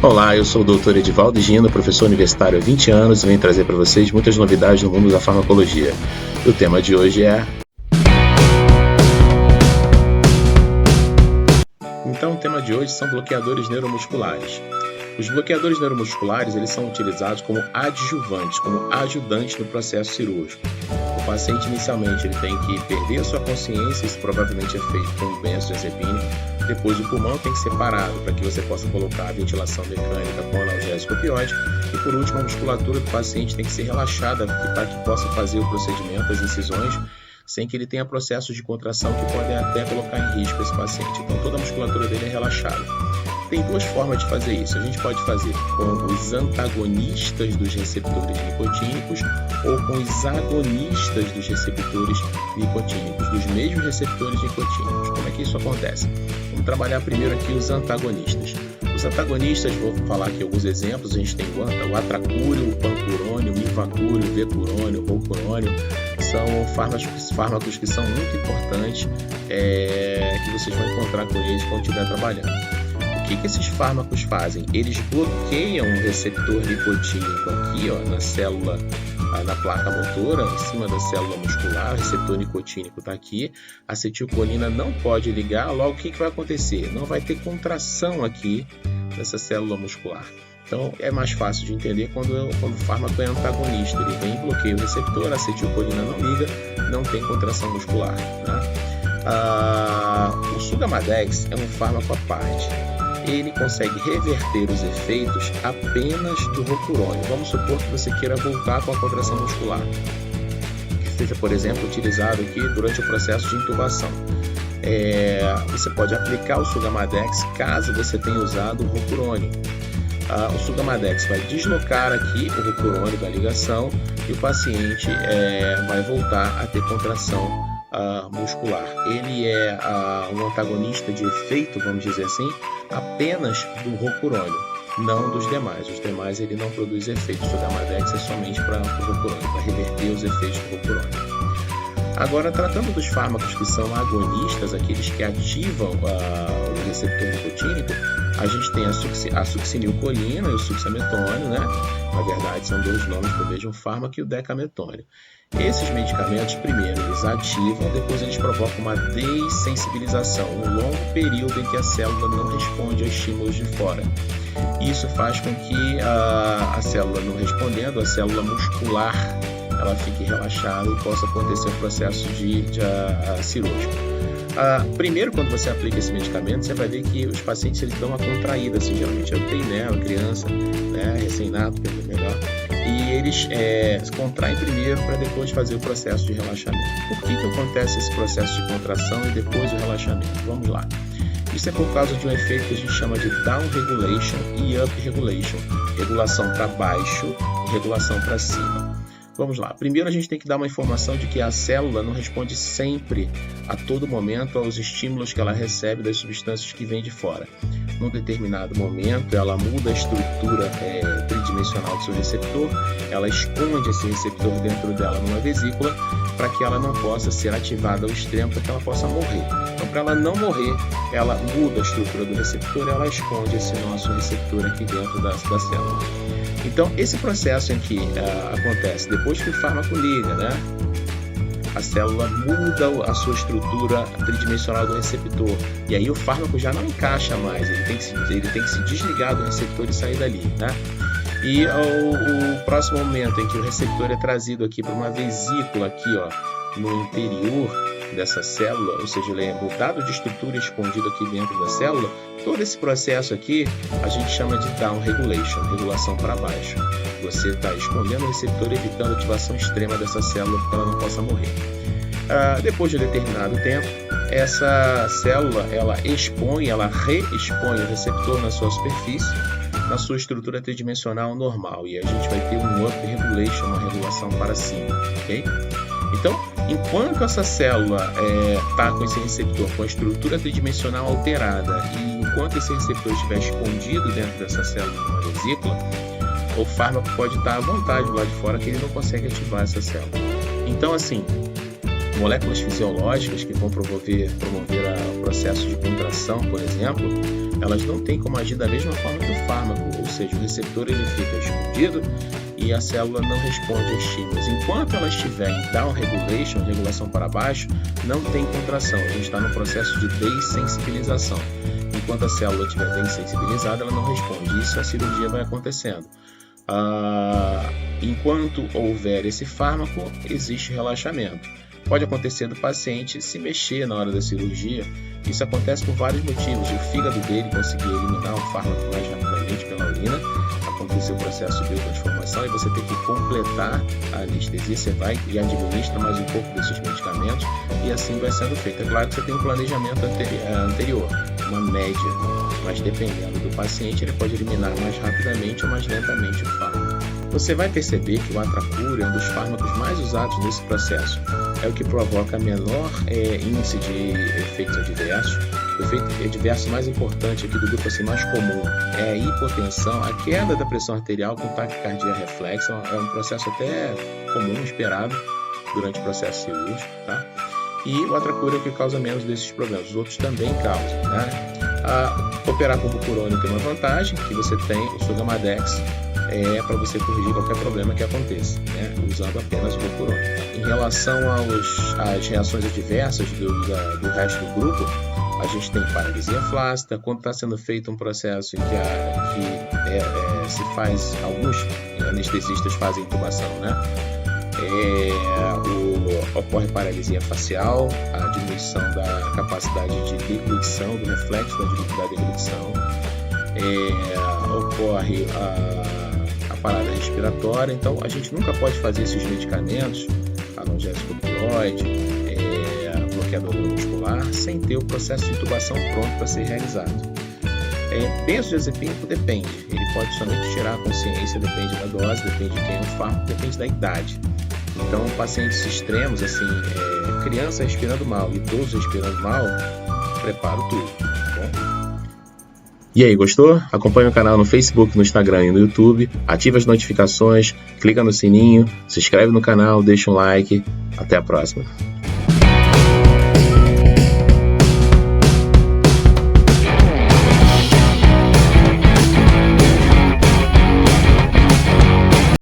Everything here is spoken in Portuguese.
Olá, eu sou o Dr. Edivaldo Gino, professor universitário há 20 anos e venho trazer para vocês muitas novidades no mundo da farmacologia. O tema de hoje é... Então, o tema de hoje são bloqueadores neuromusculares. Os bloqueadores neuromusculares eles são utilizados como adjuvantes, como ajudantes no processo cirúrgico. O paciente inicialmente ele tem que perder a sua consciência, isso provavelmente é feito com benzodiazepina. Depois o pulmão tem que ser parado para que você possa colocar a ventilação mecânica com analgésico opioide. E por último, a musculatura do paciente tem que ser relaxada para que possa fazer o procedimento, as incisões, sem que ele tenha processos de contração que podem até colocar em risco esse paciente. Então toda a musculatura dele é relaxada. Tem duas formas de fazer isso. A gente pode fazer com os antagonistas dos receptores nicotínicos ou com os agonistas dos receptores nicotínicos, dos mesmos receptores nicotínicos. Como é que isso acontece? Vamos trabalhar primeiro aqui os antagonistas. Os antagonistas, vou falar aqui alguns exemplos. A gente tem o atracúrio, o pancurônio, o ivacúrio, o vecurônio, o roucurônio. São fármacos que são muito importantes que vocês vão encontrar com eles quando estiver trabalhando. O que esses fármacos fazem? Eles bloqueiam o receptor nicotínico aqui, na célula, na placa motora, em cima da célula muscular. O receptor nicotínico está aqui. A acetilcolina não pode ligar. Logo, o que vai acontecer? Não vai ter contração aqui nessa célula muscular. Então, é mais fácil de entender quando o fármaco é antagonista. Ele vem e bloqueia o receptor, a acetilcolina não liga, não tem contração muscular. O Sugamadex é um fármaco à parte. Ele consegue reverter os efeitos apenas do roucurônio. Vamos supor que você queira voltar com a contração muscular, que seja, por exemplo, utilizado aqui durante o processo de intubação. Você pode aplicar o Sugamadex caso você tenha usado o roucurônio. O Sugamadex vai deslocar aqui o roucurônio da ligação e o paciente vai voltar a ter contração muscular. Ele é um antagonista de efeito, vamos dizer assim, apenas do roucurônio, não dos demais. Os demais ele não produz efeito. O Sugamadex é somente para o roucurônio, para reverter os efeitos do roucurônio. Agora, tratando dos fármacos que são agonistas, aqueles que ativam o receptor nicotínico, a gente tem a succinilcolina e o succinilmetônio, né? Na verdade, são dois nomes para o mesmo fármaco, e o decametônio. Esses medicamentos, primeiro, eles ativam, depois eles provocam uma dessensibilização, um longo período em que a célula não responde a estímulos de fora. Isso faz com que a célula não respondendo, a célula muscular, ela fique relaxada e possa acontecer um processo de cirúrgico. Primeiro, quando você aplica esse medicamento, você vai ver que os pacientes eles dão uma contraída, assim, geralmente eu tenho, uma criança, recém-nato, que é melhor, e eles contraem primeiro para depois fazer o processo de relaxamento. Por que acontece esse processo de contração e depois o relaxamento? Vamos lá. Isso é por causa de um efeito que a gente chama de down regulation e up regulation, regulação para baixo e regulação para cima. Vamos lá. Primeiro a gente tem que dar uma informação de que a célula não responde sempre, a todo momento, aos estímulos que ela recebe das substâncias que vêm de fora. Num determinado momento, ela muda a estrutura tridimensional do seu receptor, ela esconde esse receptor dentro dela numa vesícula para que ela não possa ser ativada ao extremo, para que ela possa morrer. Então, para ela não morrer, ela muda a estrutura do receptor, ela esconde esse nosso receptor aqui dentro da célula. Então, esse processo em que acontece depois que o fármaco liga, a célula muda a sua estrutura tridimensional do receptor, e aí o fármaco já não encaixa mais, ele tem que se desligar do receptor e sair dali, E o próximo momento em que o receptor é trazido aqui para uma vesícula aqui, no interior dessa célula, ou seja, ele é mudado de estrutura escondido aqui dentro da célula, todo esse processo aqui a gente chama de down regulation, regulação para baixo. Você está escondendo o receptor, evitando a ativação extrema dessa célula para que ela não possa morrer. Depois de um determinado tempo, essa célula ela reexpõe o receptor na sua superfície, na sua estrutura tridimensional normal, e a gente vai ter um up regulation, uma regulação para cima, ok? Então, enquanto essa célula está com esse receptor com a estrutura tridimensional alterada, e enquanto esse receptor estiver escondido dentro dessa célula numa vesícula, o fármaco pode estar à vontade lá de fora, que ele não consegue ativar essa célula. Então, assim, moléculas fisiológicas que vão promover o processo de contração, por exemplo, elas não têm como agir da mesma forma que o fármaco, ou seja, o receptor ele fica escondido e a célula não responde a estímulos. Enquanto ela estiver em down regulation, regulação para baixo, não tem contração, a gente está no processo de dessensibilização. Enquanto a célula estiver bem sensibilizada, ela não responde, isso a cirurgia vai acontecendo. Enquanto houver esse fármaco, existe relaxamento. Pode acontecer do paciente se mexer na hora da cirurgia. Isso acontece por vários motivos. O fígado dele conseguir eliminar o fármaco mais rapidamente pela urina, aconteceu o processo de biotransformação e você tem que completar a anestesia. Você vai e administra mais um pouco desses medicamentos e assim vai sendo feito. É claro que você tem um planejamento anterior, uma média, mas dependendo do paciente, ele pode eliminar mais rapidamente ou mais lentamente o fármaco. Você vai perceber que o Atracur é um dos fármacos mais usados nesse processo. É o que provoca menor índice de efeitos adversos. O efeito adverso mais importante aqui do grupo assim, mais comum é a hipotensão, a queda da pressão arterial com taquicardia reflexa. É um processo até comum, esperado durante o processo cirúrgico, tá? E o Atracur é o que causa menos desses problemas. Os outros também causam, né? Operar com Bucurone tem uma vantagem, que você tem o Sugamadex, para você corrigir qualquer problema que aconteça, né, usando apenas o Bucurone. Em relação às reações adversas do resto do grupo, a gente tem paralisia flácida, quando está sendo feito um processo em que se faz, alguns anestesistas fazem intubação, né? Ocorre paralisia facial, a diminuição da capacidade de deglutição, do reflexo da deglutição, ocorre a parada respiratória. Então a gente nunca pode fazer esses medicamentos, analgésico opioide, bloqueador muscular, sem ter o processo de intubação pronto para ser realizado. Benzodiazepínico depende, ele pode somente tirar a consciência, depende da dose, depende de quem é o fármaco, depende da idade. Então, pacientes extremos, assim, criança respirando mal, idoso respirando mal, preparo tudo, tá bom? E aí, gostou? Acompanhe o canal no Facebook, no Instagram e no YouTube, ative as notificações, clica no sininho, se inscreve no canal, deixa um like. Até a próxima!